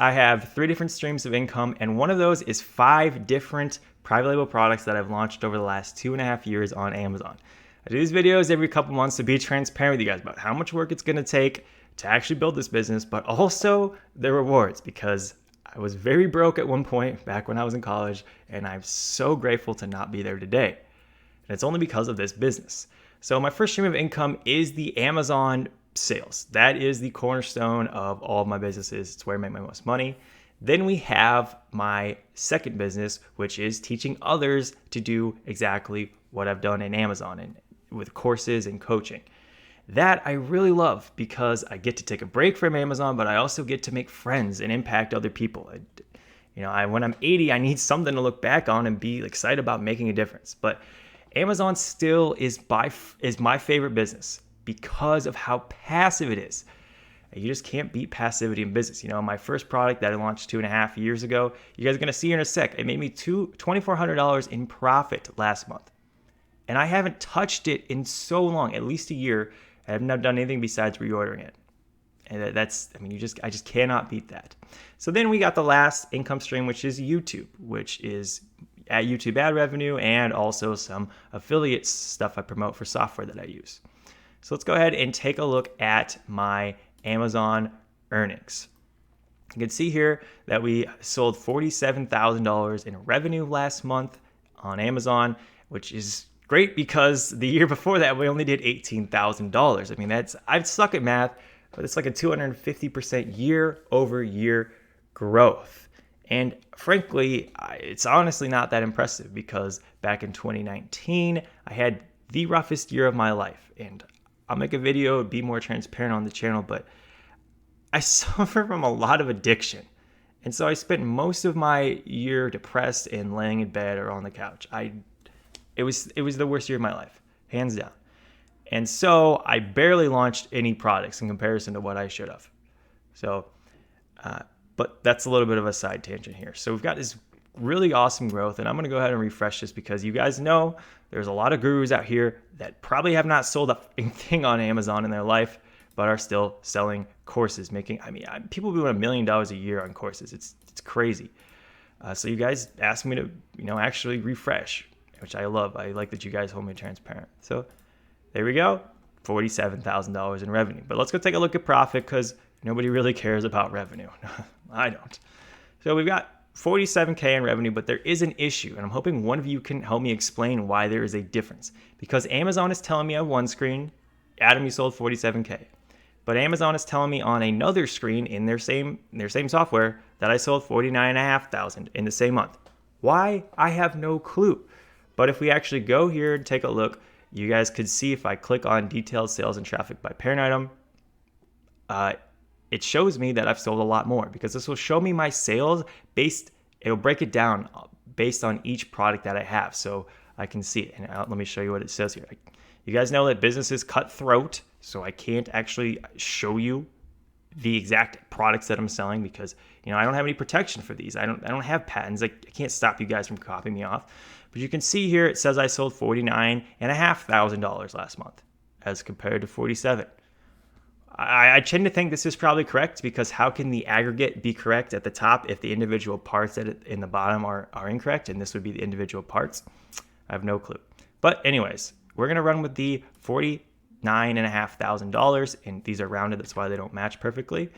I have 3 different streams of income, and one of those is 5 different private label products that I've launched over the last 2.5 years on Amazon. I do these videos every couple months to be transparent with you guys about how much work it's going to take to actually build this business, but also the rewards, because I was very broke at one point back when I was in college, and I'm so grateful to not be there today. And it's only because of this business. So my first stream of income is the Amazon sales. That is the cornerstone of all of my businesses. It's where I make my most money. Then we have my second business, which is teaching others to do exactly what I've done in Amazon and with courses and coaching. That I really love because I get to take a break from Amazon, but I also get to make friends and impact other people. When I'm 80, I need something to look back on and be excited about making a difference. But Amazon still is my favorite business because of how passive it is. You just can't beat passivity in business. My first product that I launched 2.5 years ago, you guys are going to see in a sec, it made me $2,400 in profit last month. And I haven't touched it in so long, at least a year. I have not done anything besides reordering it. And I just cannot beat that. So then we got the last income stream, which is YouTube, which is at YouTube ad revenue and also some affiliate stuff I promote for software that I use. So let's go ahead and take a look at my Amazon earnings. You can see here that we sold $47,000 in revenue last month on Amazon, which is great because the year before that, we only did $18,000. I suck at math, but it's like a 250% year over year growth. And frankly, it's honestly not that impressive because back in 2019, I had the roughest year of my life. And I'll make a video, be more transparent on the channel, but I suffer from a lot of addiction. And so I spent most of my year depressed and laying in bed or on the couch. It was the worst year of my life, hands down. And so I barely launched any products in comparison to what I should have. But that's a little bit of a side tangent here. So we've got this really awesome growth, and I'm going to go ahead and refresh this because you guys know there's a lot of gurus out here that probably have not sold a thing on Amazon in their life, but are still selling courses, people doing $1 million a year on courses. It's crazy. So you guys asked me to, actually refresh, which I love. I like that you guys hold me transparent. So there we go, $47,000 in revenue. But let's go take a look at profit because nobody really cares about revenue. I don't. So we've got $47K in revenue, but there is an issue, and I'm hoping one of you can help me explain why there is a difference. Because Amazon is telling me on one screen, Adam, you sold $47K. But Amazon is telling me on another screen in their same software that I sold $49,500 in the same month. Why? I have no clue. But if we actually go here and take a look, you guys could see if I click on detailed sales and traffic by parent item, it shows me that I've sold a lot more because this will show me my sales it'll break it down based on each product that I have. So I can see it. And let me show you what it says here. You guys know that business is cutthroat, so I can't actually show you the exact products that I'm selling because, I don't have any protection for these. I don't have patents. I can't stop you guys from copying me off. But you can see here, it says I sold $49,500 last month as compared to $47,000. I tend to think this is probably correct because how can the aggregate be correct at the top if the individual parts in the bottom are incorrect, and this would be the individual parts? I have no clue. But anyways, we're going to run with the $49,500, and these are rounded. That's why they don't match perfectly,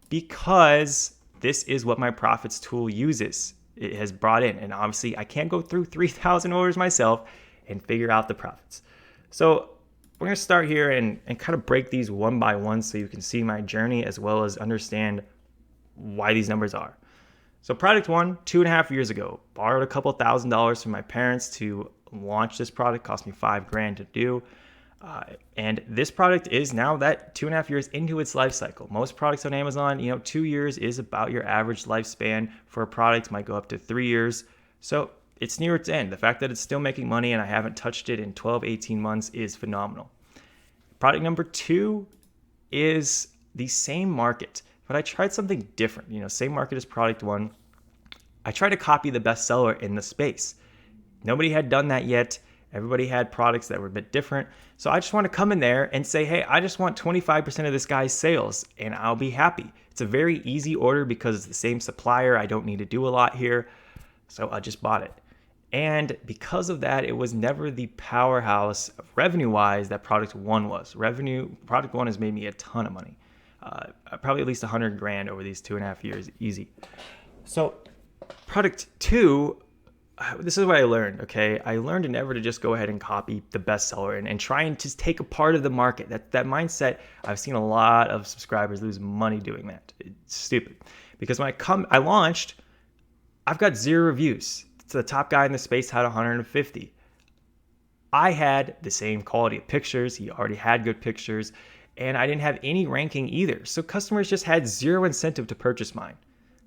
because this is what my profits tool uses. It has brought in, and obviously I can't go through 3,000 orders myself and figure out the profits. So we're going to start here and kind of break these one by one so you can see my journey as well as understand why these numbers are. So product one, 2.5 years ago, borrowed a couple $1,000s from my parents to launch this product. Cost me $5,000 to do. And this product is now that 2.5 years into its life cycle. Most products on Amazon, 2 years is about your average lifespan for a product. Might go up to 3 years. So it's near its end. The fact that it's still making money and I haven't touched it in 12, 18 months is phenomenal. Product number 2 is the same market, but I tried something different. Same market as product 1. I tried to copy the bestseller in the space. Nobody had done that yet. Everybody had products that were a bit different. So I just want to come in there and say, hey, I just want 25% of this guy's sales and I'll be happy. It's a very easy order because it's the same supplier. I don't need to do a lot here. So I just bought it. And because of that, it was never the powerhouse revenue-wise that product one was. Product one has made me a ton of money. Probably at least 100 grand over these 2.5 years, easy. So product two, this is what I learned, okay? I learned never to just go ahead and copy the bestseller and try and just take a part of the market. That mindset, I've seen a lot of subscribers lose money doing that. It's stupid. Because when I launched, I've got 0 reviews. So the top guy in the space had 150. I had the same quality of pictures. He already had good pictures. And I didn't have any ranking either. So customers just had 0 incentive to purchase mine.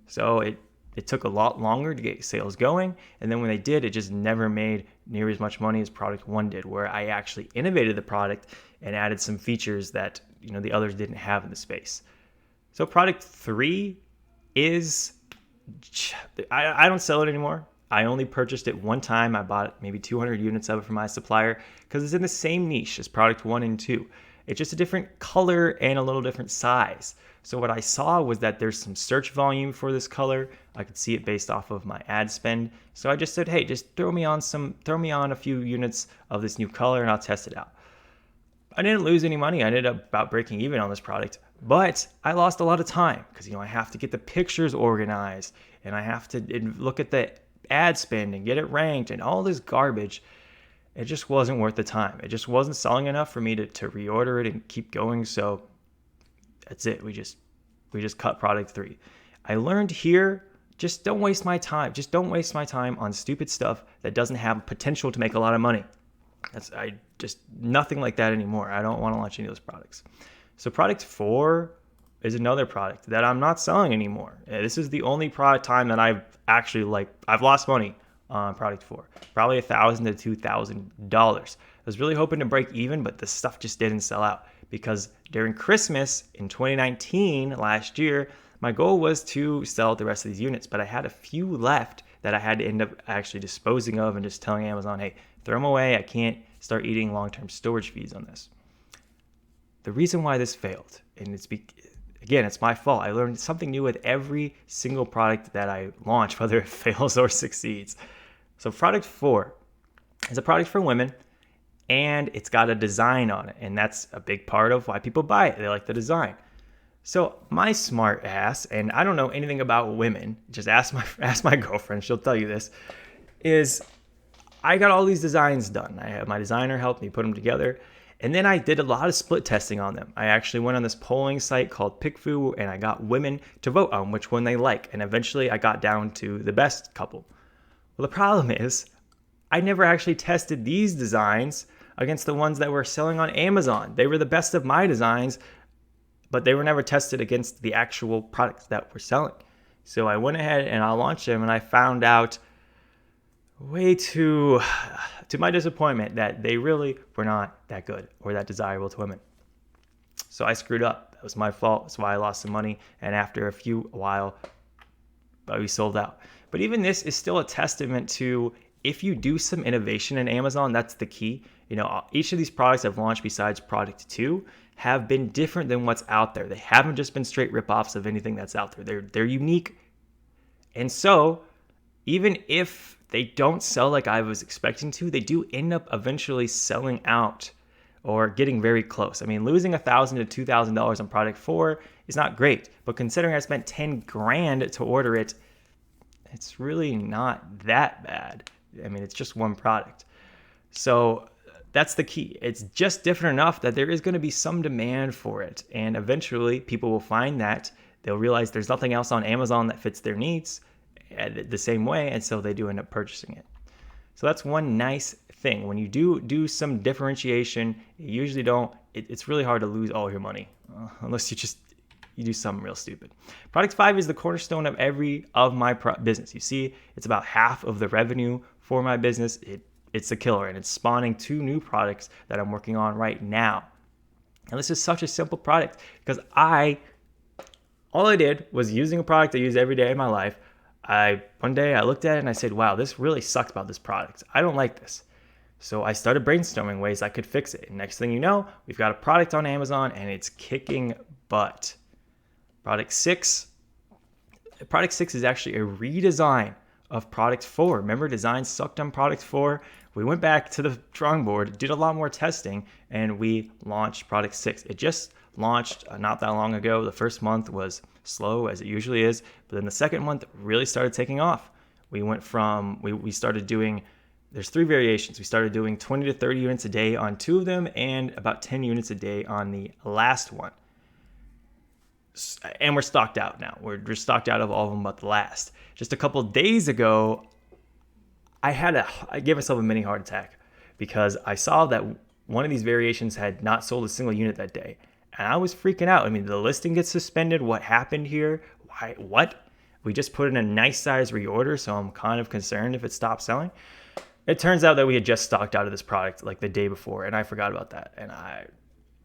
So it took a lot longer to get sales going. And then when they did, it just never made near as much money as product one did, where I actually innovated the product and added some features that the others didn't have in the space. So product three is, I don't sell it anymore. I only purchased it one time. I bought maybe 200 units of it from my supplier because it's in the same niche as product 1 and 2. It's just a different color and a little different size. So what I saw was that there's some search volume for this color. I could see it based off of my ad spend. So I just said, hey, just throw me on a few units of this new color and I'll test it out. I didn't lose any money. I ended up about breaking even on this product, but I lost a lot of time because I have to get the pictures organized and I have to look at the ad spend and get it ranked and all this garbage. It just wasn't worth the time. It just wasn't selling enough for me to reorder it and keep going. So that's it. We just cut product 3. I learned here, just don't waste my time. Just don't waste my time on stupid stuff that doesn't have potential to make a lot of money. Nothing like that anymore. I don't want to launch any of those products. So product 4 is another product that I'm not selling anymore. This is the only product time that I've lost money on product 4, probably $1,000 to $2,000. I was really hoping to break even, but the stuff just didn't sell out because during Christmas in 2019, last year, my goal was to sell the rest of these units, but I had a few left that I had to end up actually disposing of and just telling Amazon, hey, throw them away. I can't start eating long-term storage fees on this. The reason why this failed, and it's my fault. I learned something new with every single product that I launch, whether it fails or succeeds. So product 4 is a product for women, and it's got a design on it, and that's a big part of why people buy it. They like the design. So my smart ass, and I don't know anything about women, just ask my girlfriend, she'll tell you this, is I got all these designs done. I had my designer help me put them together. And then I did a lot of split testing on them. I actually went on this polling site called PickFu and I got women to vote on which one they like. And eventually I got down to the best couple. Well, the problem is I never actually tested these designs against the ones that were selling on Amazon. They were the best of my designs, but they were never tested against the actual products that were selling. So I went ahead and I launched them and I found out way to my disappointment that they really were not that good or that desirable to women. So I screwed up. That was my fault. That's why I lost some money. And after a while, we sold out. But even this is still a testament to if you do some innovation in Amazon, that's the key. Each of these products I've launched besides product 2 have been different than what's out there. They haven't just been straight ripoffs of anything that's out there. They're unique. And so even if they don't sell like I was expecting to, they do end up eventually selling out or getting very close. I mean, losing $1,000 to $2,000 on product 4 is not great, but considering I spent 10 grand to order it, it's really not that bad. I mean, it's just one product. So that's the key. It's just different enough that there is going to be some demand for it. And eventually people will find that. They'll realize there's nothing else on Amazon that fits their needs the same way, and so they do end up purchasing it. So that's one nice thing. When you do some differentiation, you usually don't, it's really hard to lose all your money unless you do something real stupid. Product 5 is the cornerstone of my business. You see, it's about half of the revenue for my business. It's a killer, and it's spawning 2 new products that I'm working on right now. And this is such a simple product because all I did was using a product I use every day in my life. One day I looked at it and I said, wow, this really sucks about this product. I don't like this. So I started brainstorming ways I could fix it. And next thing you know, we've got a product on Amazon and it's kicking butt. Product 6 is actually a redesign of product 4. Remember, design sucked on product 4. We went back to the drawing board, did a lot more testing, and we launched product 6. It just launched not that long ago. The first month was slow, as it usually is, but then the second month really started taking off. We went from, we started doing, there's 3 variations. We started doing 20 to 30 units a day on 2 of them and about 10 units a day on the last one. And we're stocked out now. We're stocked out of all of them but the last. Just a couple days ago, I gave myself a mini heart attack because I saw that one of these variations had not sold a single unit that day. And I was freaking out. I mean, the listing gets suspended. What happened here? Why? What? We just put in a nice size reorder, so I'm kind of concerned if it stops selling. It turns out that we had just stocked out of this product like the day before, and I forgot about that. And I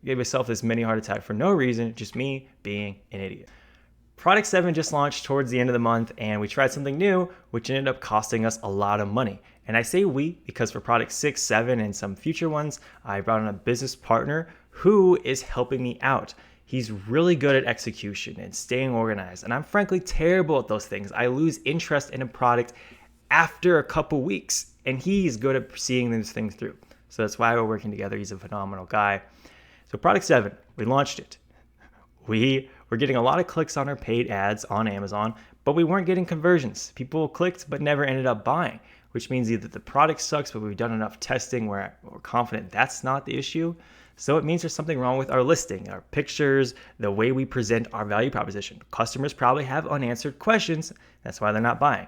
gave myself this mini heart attack for no reason, just me being an idiot. Product 7 just launched towards the end of the month, and we tried something new, which ended up costing us a lot of money. And I say we because for product 6, 7, and some future ones, I brought in a business partner who is helping me out. He's really good at execution and staying organized, and I'm frankly terrible at those things. I lose interest in a product after a couple weeks, and he's good at seeing those things through. So that's why we're working together. He's a phenomenal guy. So product 7, we launched it. We were getting a lot of clicks on our paid ads on Amazon, but we weren't getting conversions. People clicked but never ended up buying, which means either the product sucks, but we've done enough testing where we're confident that's not the issue. So it means there's something wrong with our listing, our pictures, the way we present our value proposition. Customers probably have unanswered questions. That's why they're not buying.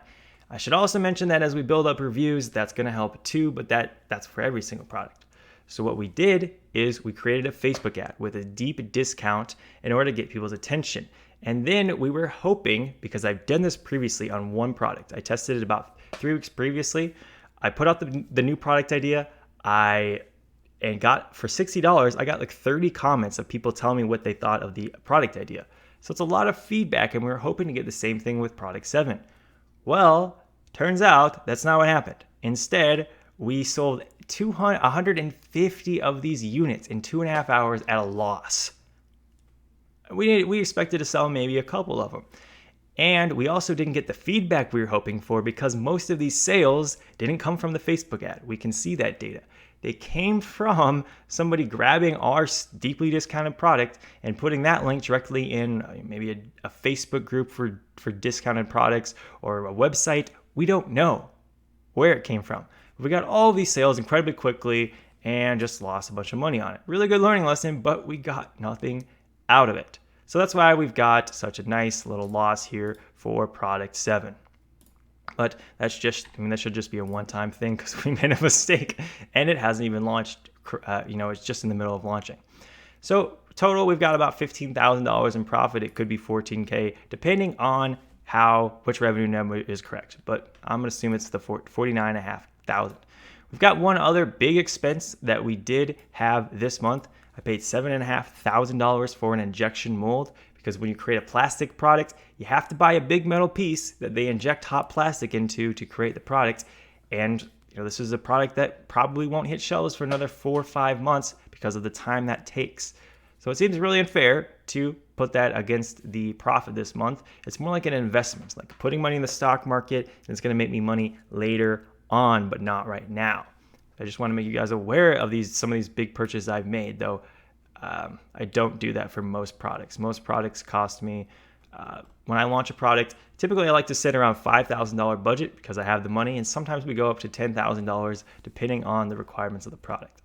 I should also mention that as we build up reviews, that's going to help too, but that's for every single product. So what we did is we created a Facebook ad with a deep discount in order to get people's attention. And then we were hoping, because I've done this previously on one product, I tested it about 3 weeks previously. I put out the new product idea. And got for $60, I got like 30 comments of people telling me what they thought of the product idea. So it's a lot of feedback, and we were hoping to get the same thing with product 7. Well, turns out that's not what happened. Instead, we sold 150 of these units in 2.5 hours at a loss. We expected to sell maybe a couple of them. And we also didn't get the feedback we were hoping for because most of these sales didn't come from the Facebook ad. We can see that data. They came from somebody grabbing our deeply discounted product and putting that link directly in maybe a Facebook group for discounted products or a website. We don't know where it came from. We got all these sales incredibly quickly and just lost a bunch of money on it. Really good learning lesson, but we got nothing out of it. So that's why we've got such a nice little loss here for product 7. But that should just be a one-time thing because we made a mistake and it hasn't even launched. It's just in the middle of launching. So total, we've got about $15,000 in profit. It could be $14K depending on which revenue number is correct. But I'm going to assume it's the $49,500. We've got one other big expense that we did have this month. I paid $7,500 for an injection mold. Because when you create a plastic product, you have to buy a big metal piece that they inject hot plastic into to create the product. And this is a product that probably won't hit shelves for another 4 or 5 months because of the time that takes. So it seems really unfair to put that against the profit this month. It's more like an investment. It's like putting money in the stock market, and it's going to make me money later on, but not right now. I just want to make you guys aware of some of these big purchases I've made, though. I don't do that for most products. Most products cost me, when I launch a product, typically I like to set around $5,000 budget because I have the money, and sometimes we go up to $10,000 depending on the requirements of the product.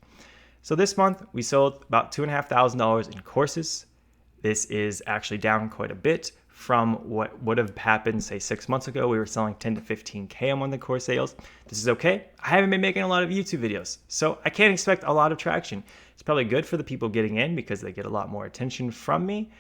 So this month we sold about $2,500 in courses. This is actually down quite a bit from what would have happened, say 6 months ago. We were selling 10 to 15K a month in course sales. This is okay. I haven't been making a lot of YouTube videos, so I can't expect a lot of traction. It's probably good for the people getting in because they get a lot more attention from me,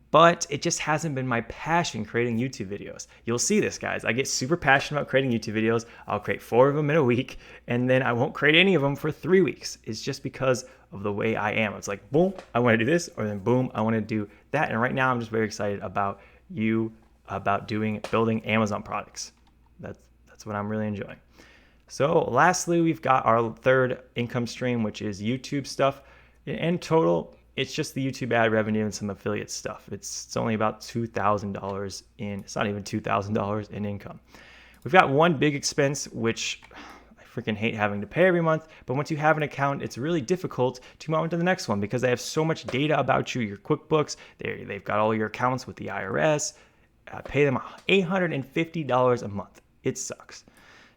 but it just hasn't been my passion creating YouTube videos. You'll see this, guys. I get super passionate about creating YouTube videos. I'll create 4 of them in a week, and then I won't create any of them for 3 weeks. It's just because of the way I am. It's like, boom, I want to do this, or then boom, I want to do that. And right now I'm just very excited about building Amazon products. That's what I'm really enjoying. So lastly, we've got our third income stream, which is YouTube stuff. In total, it's just the YouTube ad revenue and some affiliate stuff. It's only about $2,000 it's not even $2,000 in income. We've got one big expense, which I freaking hate having to pay every month. But once you have an account, it's really difficult to move on to the next one because they have so much data about you, your QuickBooks. They've got all your accounts with the IRS. Pay them $850 a month. It sucks.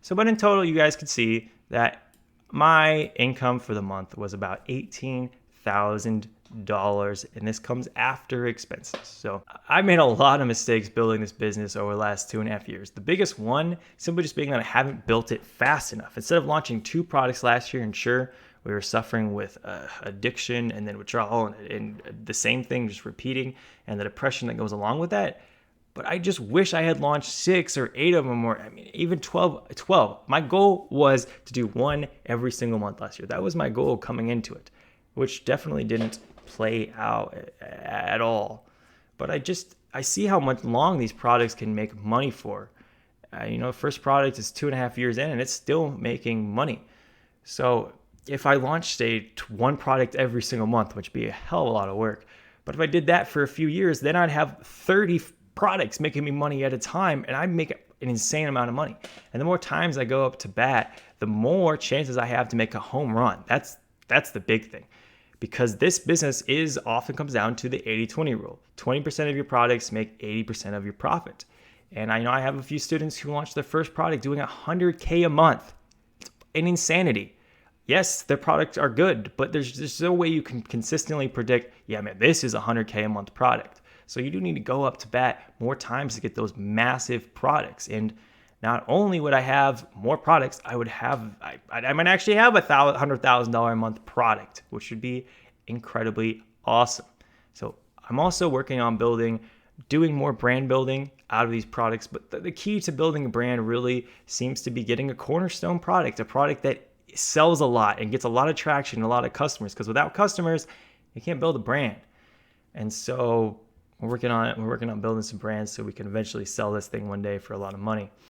So, but in total, you guys could see that my income for the month was about $18,000, and this comes after expenses. So I made a lot of mistakes building this business over the last 2.5 years. The biggest one simply just being that I haven't built it fast enough. Instead of launching 2 products last year, and sure, we were suffering with addiction and then withdrawal and the same thing just repeating and the depression that goes along with that. But I just wish I had launched 6 or 8 of them, or I mean, even 12. My goal was to do one every single month last year. That was my goal coming into it, which definitely didn't play out at all. But I see how much long these products can make money for. First product is 2.5 years in and it's still making money. So if I launched one product every single month, which would be a hell of a lot of work, but if I did that for a few years, then I'd have 30 products making me money at a time, and I make an insane amount of money. And the more times I go up to bat, the more chances I have to make a home run. That's the big thing, because this business often comes down to the 80-20 rule. 20% of your products make 80% of your profit. And I know I have a few students who launched their first product doing $100K a month. It's an insanity. Yes, their products are good, but there's no way you can consistently predict, yeah, man, this is a $100K a month product. So you do need to go up to bat more times to get those massive products. And not only would I have more products, I might actually have a $100,000 a month product, which would be incredibly awesome. So I'm also working on doing more brand building out of these products. But the key to building a brand really seems to be getting a cornerstone product, a product that sells a lot and gets a lot of traction, a lot of customers. Because without customers, you can't build a brand. And so we're working on building some brands so we can eventually sell this thing one day for a lot of money.